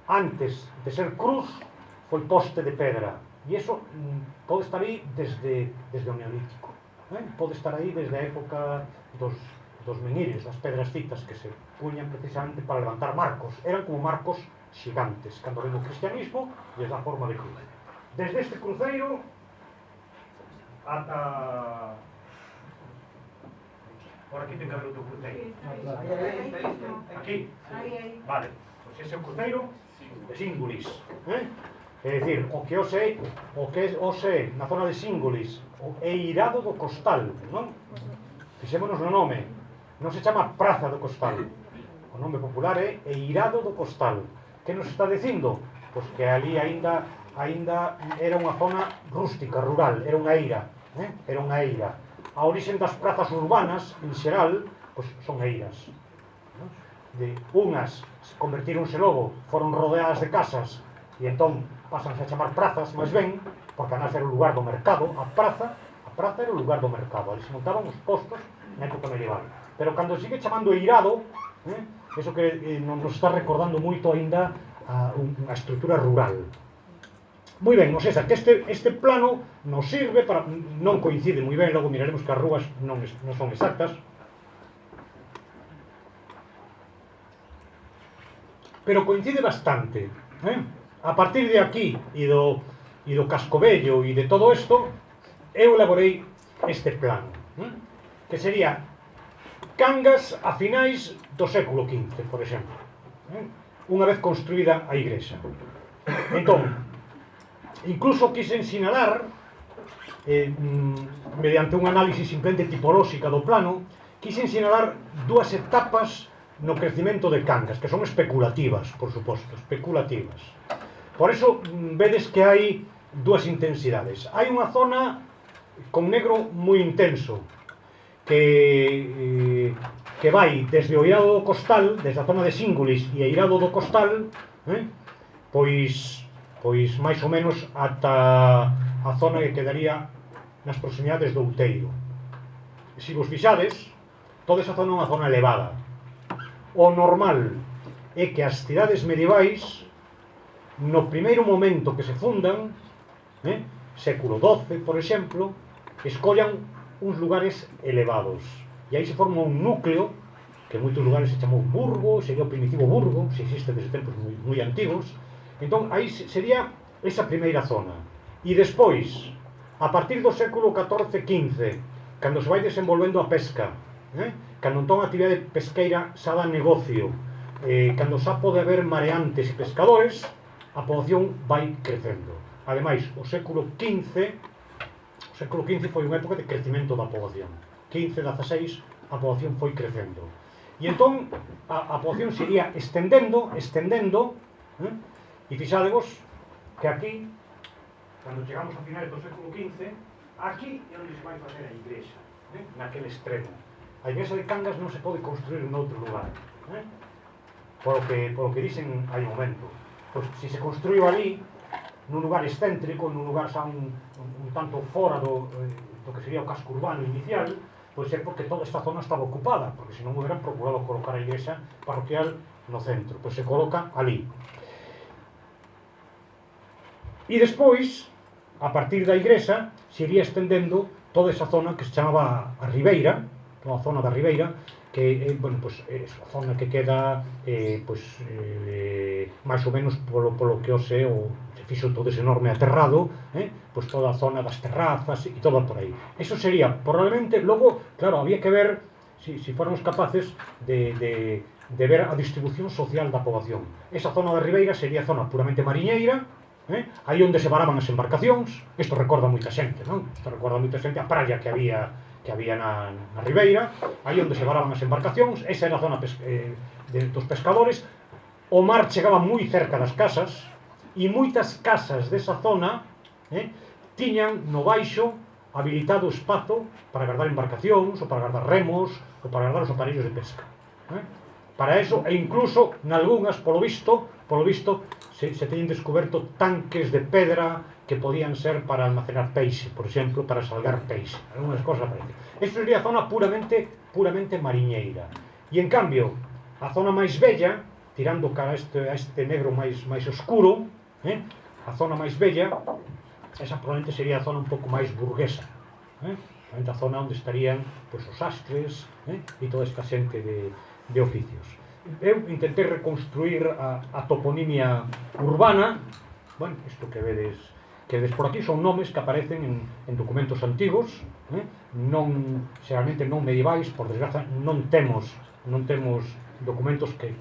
antes de ser cruz, foi poste de pedra. E iso pode estar aí desde o Neolítico. Pode estar aí desde a época dos menires, das pedras fitas que se puñan precisamente para levantar marcos. Eran como marcos xigantes. Cando ven o cristianismo, lles dá forma de cruz. Desde este cruceiro ata... Por aquí ten que haber outro cruceiro. Aquí? Vale. Pois ese é o cruceiro de Síngulis. É dicir, o que hoxe na zona de Síngulis, o Eirado do Costal, non? Fixémonos no nome. Non se chama Praza do Costal. O nome popular é Eirado do Costal. Que nos está dicindo? Pois que ali aínda era unha zona rústica, rural, era unha eira. Era unha eira. A origen das prazas urbanas, en xeral, pois son eiras. De unhas convertíronse logo, foron rodeadas de casas, e entón pasanse a chamar prazas, máis ben, porque anás era o lugar do mercado. A praza era o lugar do mercado, ali se montaban os postos na época medieval. Pero cando sigue chamando eirado, eso que nos está recordando moito aínda a estrutura rural. Moi ben, ou seja, que este plano nos sirve para... Non coincide moi ben, logo miraremos que as rúas non son exactas, pero coincide bastante. A partir de aquí e do Cascovello e de todo isto, eu elaborei este plano, que sería Cangas a finais do século XV, por exemplo, unha vez construída a igrexa. Entón, incluso quixen sinalar, mediante un análisis simplemente tipolóxica do plano, quixen sinalar dúas etapas no crecimento de Cangas, que son especulativas, por suposto, especulativas. Por eso, vedes que hai dúas intensidades. Hai unha zona con negro moi intenso, que vai desde o Eirado do Costal, desde a zona de Síngulis e Eirado do Costal, pois máis ou menos ata a zona que quedaría nas proximidades do Outeiro. Se vos fixades, toda esa zona é unha zona elevada. O normal é que as cidades medievais, no primeiro momento que se fundan, século XII, por exemplo, escollan uns lugares elevados. E aí se forma un núcleo, que en moitos lugares se chamou Burgo, sería o primitivo Burgo, se existe desde tempos moi antigos. Entón, aí sería esa primeira zona. E despois, a partir do século XIV-XV, cando se vai desenvolvendo a pesca, cando entón a actividade pesqueira xa dá negocio, cando xa pode haber mareantes e pescadores, a poboación vai crecendo. Ademais, o século XV foi unha época de crecimento da poboación. XV-XVI, a poboación foi crecendo. E entón, a poboación se iría estendendo, e fixadevos que aquí, cando chegamos a finales do século XV, aquí é onde se vai facer a igrexa, naquele extremo. A igrexa de Cangas non se pode construir en outro lugar, polo que dicen hai un momento. Pois, se se construiu ali, nun lugar excéntrico, nun lugar xa un tanto fora do que sería o casco urbano inicial, pois é porque toda esta zona estaba ocupada, porque senón hubieran procurado colocar a igrexa parroquial no centro, pois se coloca ali. E despois, a partir da igrexa, se iría estendendo toda esa zona que se chamaba a Ribeira, toda a zona da Ribeira, que é a zona que queda máis ou menos polo que hoxe se fixo todo ese enorme aterrado, pois toda a zona das terrazas e todo por aí. Eso sería, probablemente, logo, claro, había que ver si fóramos capaces de ver a distribución social da poboación. Esa zona da Ribeira sería zona puramente mariñeira, aí onde se varaban as embarcacións. Isto recorda moita xente, non? Isto recorda moita xente a praia que había na Ribeira, aí onde se varaban as embarcacións. Esa era a zona dos pescadores. O mar chegaba moi cerca das casas, e moitas casas desa zona tiñan no baixo habilitado espazo para guardar embarcacións, ou para guardar remos, ou para guardar os aparellos de pesca. Para eso, e incluso, nalgunhas, polo visto, se teñen descoberto tanques de pedra que podían ser para almacenar peixe, por exemplo, para salgar peixe. Algúnas cosas aparecen. Isto sería a zona puramente mariñeira. E, en cambio, a zona máis bella tirando cara a este negro máis oscuro, a zona máis bella, esa probablemente sería a zona un pouco máis burguesa, a zona onde estarían pois, os sastres e toda esta xente de oficios. Eu intentei reconstruir a toponimia urbana. Bueno, isto que vedes por aquí son nomes que aparecen en documentos antigos, xeralmente non medievais, por desgraza non temos documentos que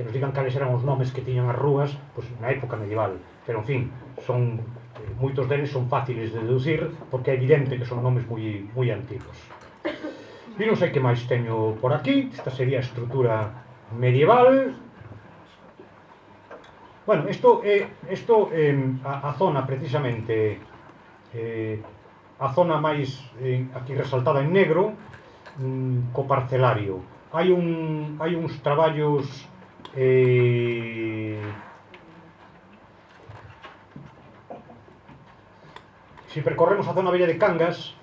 nos digan cales eran os nomes que tiñan as rúas pois, na época medieval, pero en fin, moitos deles son fáciles de deducir porque é evidente que son nomes moi antigos. E non sei que máis teño por aquí. Esta sería a estrutura medieval. Bueno, isto é a zona precisamente, a zona máis aquí resaltada en negro, co parcelario. Hai uns traballos se percorremos a zona bella de Cangas,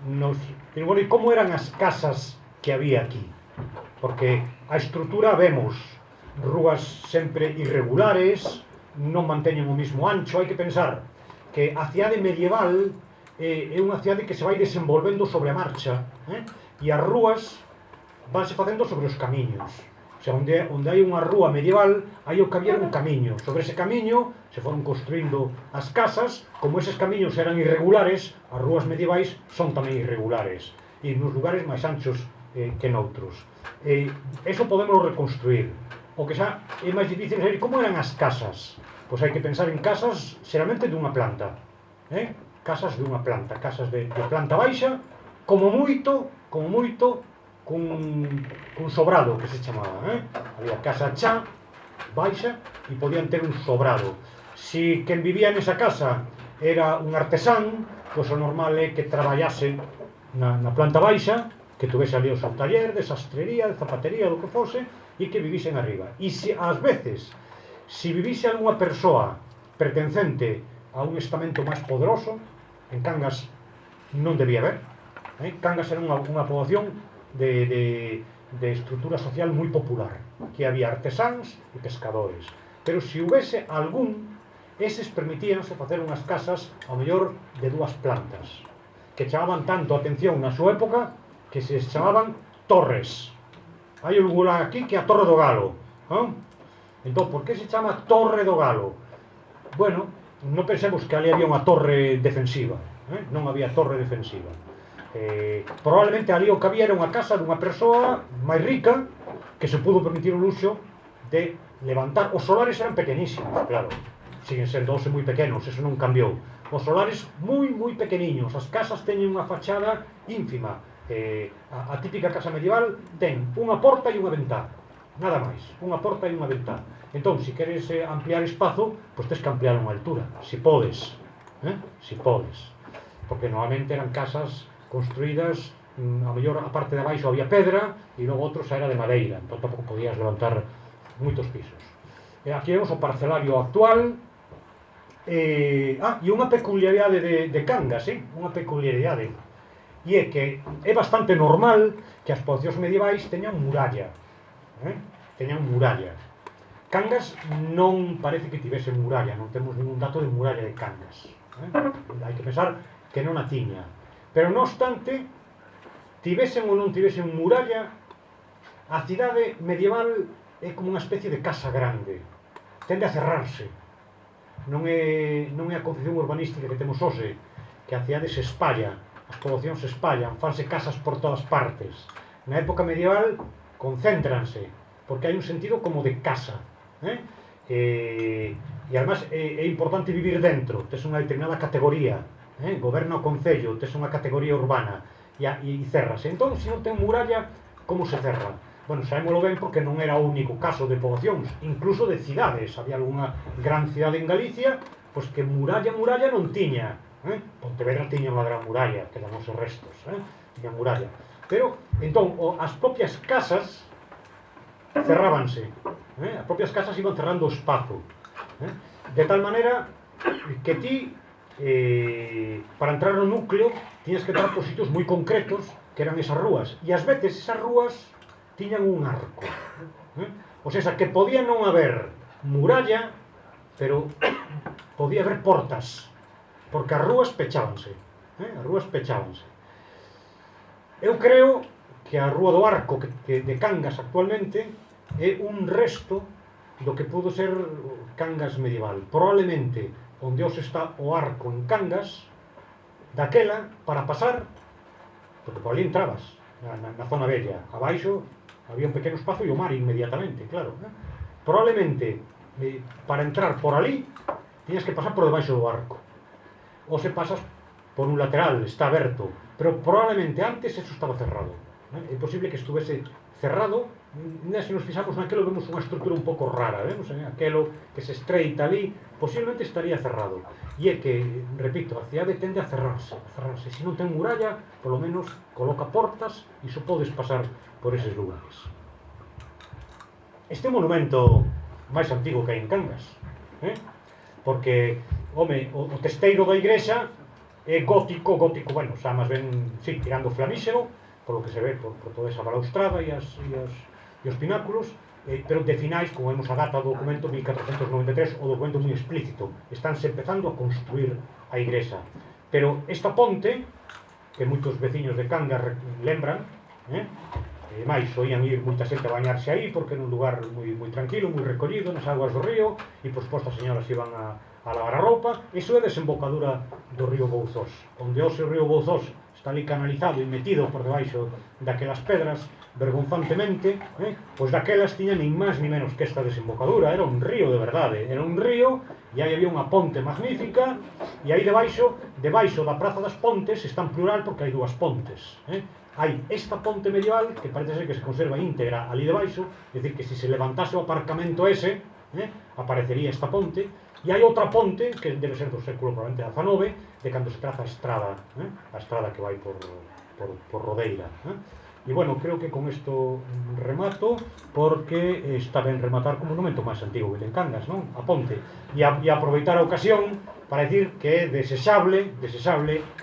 bueno, e como eran as casas que había aquí, porque a estrutura vemos rúas sempre irregulares, non manteñen o mismo ancho. Hai que pensar que a cidade medieval é unha cidade que se vai desenvolvendo sobre a marcha, e as rúas vanse facendo sobre os camiños. O sea, onde hai unha rúa medieval, hai o que había un camiño. Sobre ese camiño se foron construindo as casas. Como eses camiños eran irregulares, as rúas medievais son tamén irregulares, e nos lugares máis anchos que noutros. Eso podemos reconstruir. O que xa é máis difícil saber como eran as casas. Pois hai que pensar en casas xeralmente dunha planta, casas dunha planta, casas de planta baixa, como moito, cun sobrado, que se chamaba, había casa xa, baixa, e podían ter un sobrado. Si quen vivía nesa casa era un artesán, pois o normal é que traballase na planta baixa, que tuvese ali o seu taller de sastrería, de zapatería, do que fose, e que vivisen arriba. E se ás veces, se vivise algunha persoa pertencente a un estamento máis poderoso, en Cangas non debía haber. Cangas era unha poboación de estrutura social moi popular. Aquí había artesáns e pescadores. Pero se houvese algún, eses permitíanse facer unhas casas, ao mellor, de 2 plantas, que chamaban tanto a atención na súa época que se chamaban torres. Hai un lugar aquí que é a Torre do Galo. Entón, por que se chama Torre do Galo? Bueno, non pensemos que ali había unha torre defensiva. Non había torre defensiva. Probablemente ali o que había era unha casa dunha persoa máis rica que se pudo permitir o luxo de levantar. Os solares eran pequenísimos, claro, siguen sendo moi pequenos, eso non cambiou. Os solares moi pequeniños, as casas teñen unha fachada ínfima. A típica casa medieval ten unha porta e unha ventá, nada máis, unha porta e unha ventá. Entón, se queres ampliar espazo, pois tens que ampliar unha altura, se podes, porque normalmente eran casas construídas, a mellor a parte de abaixo había pedra e logo outro xa era de madeira, entón tampouco podías levantar moitos pisos. Aquí vemos o parcelario actual. E unha peculiaridade de Cangas, unha peculiaridade, e é que é bastante normal que as poboacións medievais teñan muralla. Cangas non parece que tivese muralla, non temos ningún dato de muralla de Cangas. Hai que pensar que non a tiña. Pero non obstante, tivesen ou non tivesen muralla, a cidade medieval é como unha especie de casa grande. Tende a cerrarse. Non é a concepción urbanística que temos hoxe, que a cidade se espalla, as poboacións se espallan, fanse casas por todas partes. Na época medieval concéntranse, porque hai un sentido como de casa. E además é importante vivir dentro, tes unha determinada categoría, goberna o concello, tes unha categoría urbana, e cerrase. Entón, se non ten muralla, como se cerra? Bueno, sabémolo ben porque non era o único caso de poboacións, incluso de cidades. Había algunha gran cidade en Galicia pois que muralla non tiña. Pontevedra tiña unha gran muralla, que eran os restos, tiña muralla. Pero, entón, as propias casas cerrábanse, as propias casas iban cerrando o espazo, de tal maneira que ti, para entrar no núcleo, tiñas que entrar por sitios moi concretos, que eran esas rúas, e ás veces esas rúas tiñan un arco. O sea, que podía non haber muralla, pero podía haber portas, porque as rúas pechábanse, as rúas pechábanse. Eu creo que a Rúa do Arco de Cangas actualmente é un resto do que pudo ser Cangas medieval. Probablemente onde hoxe está o arco en Cangas, daquela, para pasar, porque por ali entrabas, na zona bella, abaixo había un pequeno espazo e o mar inmediatamente, claro. Probablemente, para entrar por ali, tiñas que pasar por debaixo do arco. Ou se pasas por un lateral, está aberto, pero probablemente antes eso estaba cerrado. É posible que estuvese cerrado. Se nos fixamos naquelo, vemos unha estrutura un pouco rara, vemos aquelo que se estreita ali, posiblemente estaría cerrado. E é que, repito, a cidade tende a cerrarse. Se non ten muralla, polo menos coloca portas e só podes pasar por eses lugares. Este monumento máis antigo que hai en Cangas, porque, home, o testeiro da igrexa é gótico, bueno, xa máis ben, sí, tirando flamíxero, polo que se ve por toda esa balaustrada e os pináculos, pero de finais, como vemos a data do documento 1493, o documento moi explícito, estánse empezando a construir a igrexa. Pero esta ponte, que moitos veciños de Cangas lembran, e máis oían ir moita xente a bañarse aí, porque era un lugar moi tranquilo, moi recollido, nas aguas do río, e por suposto as señoras iban a lavar a roupa. Iso é a desembocadura do río Bouzós, onde hoxe o río Bouzós está ali canalizado e metido por debaixo daquelas pedras, vergonzantemente, pois daquelas tiña nin máis ni menos que esta desembocadura. Era un río de verdade, era un río, e aí había unha ponte magnífica, e aí debaixo da Praza das Pontes, está en plural porque hai dúas pontes. Hai esta ponte medieval, que parece ser que se conserva íntegra ali debaixo, é dicir, que se levantase o aparcamento ese, aparecería esta ponte, e hai outra ponte, que debe ser do século probablemente XIX, de cando se traza a estrada que vai por Rodeira. E, bueno, creo que con isto remato, porque está ben rematar como monumento máis antigo que ten Cangas, non? A ponte. E aproveitar a ocasión para dicir que é desexable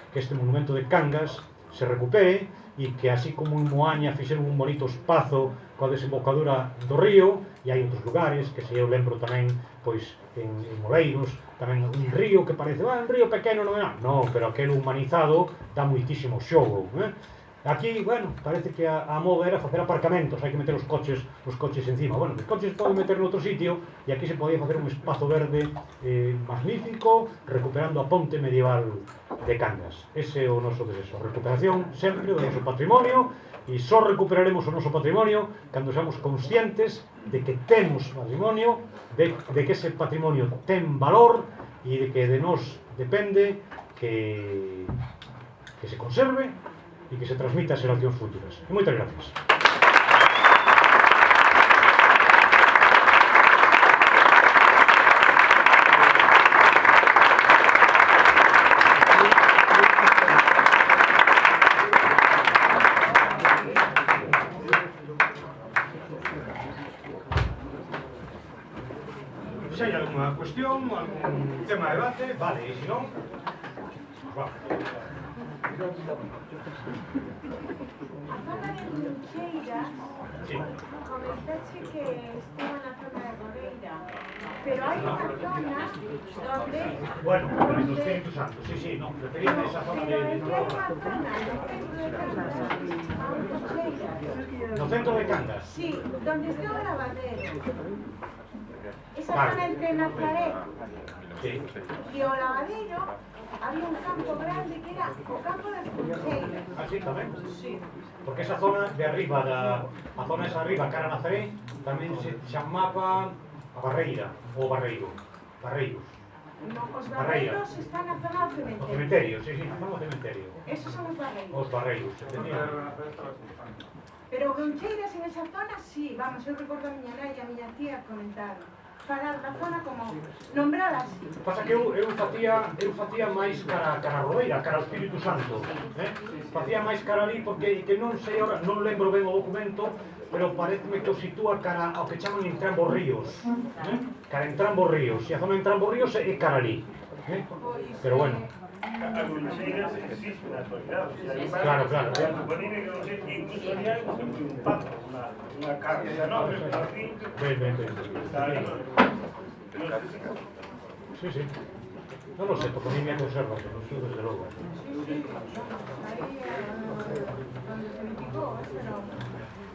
que este monumento de Cangas se recupere, e que así como en Moaña fixeron un bonito espazo coa desembocadura do río, e hai outros lugares, que se eu lembro tamén, pois, en Oleiros, tamén un río que parece, un río pequeno non é nada, non, pero aquele humanizado dá moitísimo xogo. Aquí, bueno, parece que a moda era facer aparcamentos, hai que meter os coches encima. Bueno, os coches poden meter noutro sitio, e aquí se podía facer un espazo verde magnífico, recuperando a ponte medieval de Cangas. Ese é o noso desexo, recuperación sempre do noso patrimonio, e só recuperaremos o noso patrimonio cando seamos conscientes de que temos patrimonio, de que ese patrimonio ten valor, e de que de nós depende que se conserve e que se transmita a xeracións futuras. E moitas gracias. Se hai alguna cuestión, algún tema de debate, vale, e se non, vamos. A zona de Trincheiras, comentaste que estaba na zona de Rodeira, pero hai unha zona donde... Bueno, do Espírito Santo, sí, non, referíame a esa zona de... Pero é que hai unha zona no centro de Cangas, No centro de Cangas? sí, donde está o lavadero. Esa zona entre Nazaret e o lavadero, había un campo grande que era o campo das Trincheiras. Ah, sí, tamén? Sí. Porque esa zona de arriba, a zona esa arriba, cara a Nazaré, tamén se chamaba a Barreira, ou Barreiro, Barreiros. No, os barreiros están na zona do O cementerio. cementerio, sí, na zona do cementerio. Esos son os barreiros. Os Barreiros, entendía? Pero Roncheiras en esa zona, sí, vamos, eu recordo a miña nai e a miña tía comentaron. Falar da zona como nombrada así. Pasa que eu facía máis cara a Rodeira, cara ao Espírito Santo, facía máis cara ali porque que non sei agora, non lembro ben o documento, pero pareceme que o sitúa cara ao que chaman Entrambos Ríos, cara a Entrambos Ríos, e a zona de Entrambos Ríos é cara ali, pero bueno. As bolseiras existen na actualidade. Claro, claro. Suponime que non sei, incluso había algo que foi un pato, unha carga, non, pero al fin, Ben. está aí. Sí. Non lo sé, toponimia conserva, non sei desde logo. Sí, ahí donde se edificó, eso era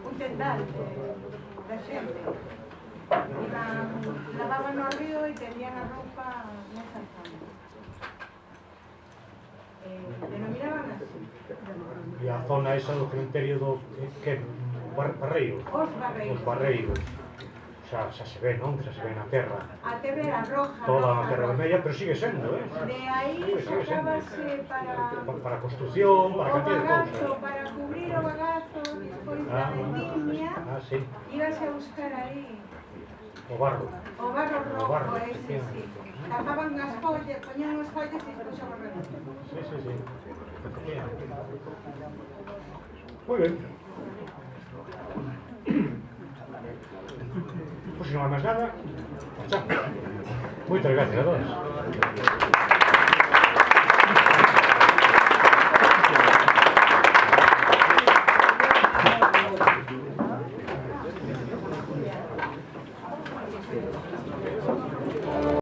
un tendal de xente. Lavaban no río e tendían a roupa nesa zona. Denominaban así. E a zona esa do cementerio do... que? Barreiros? Os Barreiros. Xa se ve, non? Xa se ve na terra. A terra era roja. Toda a terra vermella, pero sigue sendo, De aí sacábase para construción, para o cantidad de bagazo, cousas. para cubrir o bagazo, despois da vendimia, Sí. íbase a buscar aí O barro. o barro rojo ese, efectivamente. sí. Tapaban as follas, poñían as follas e despois o barro. Sí. Efectivamente. Muy bien. Pues si non hai máis nada, marchamos. Moitas gracias a todos.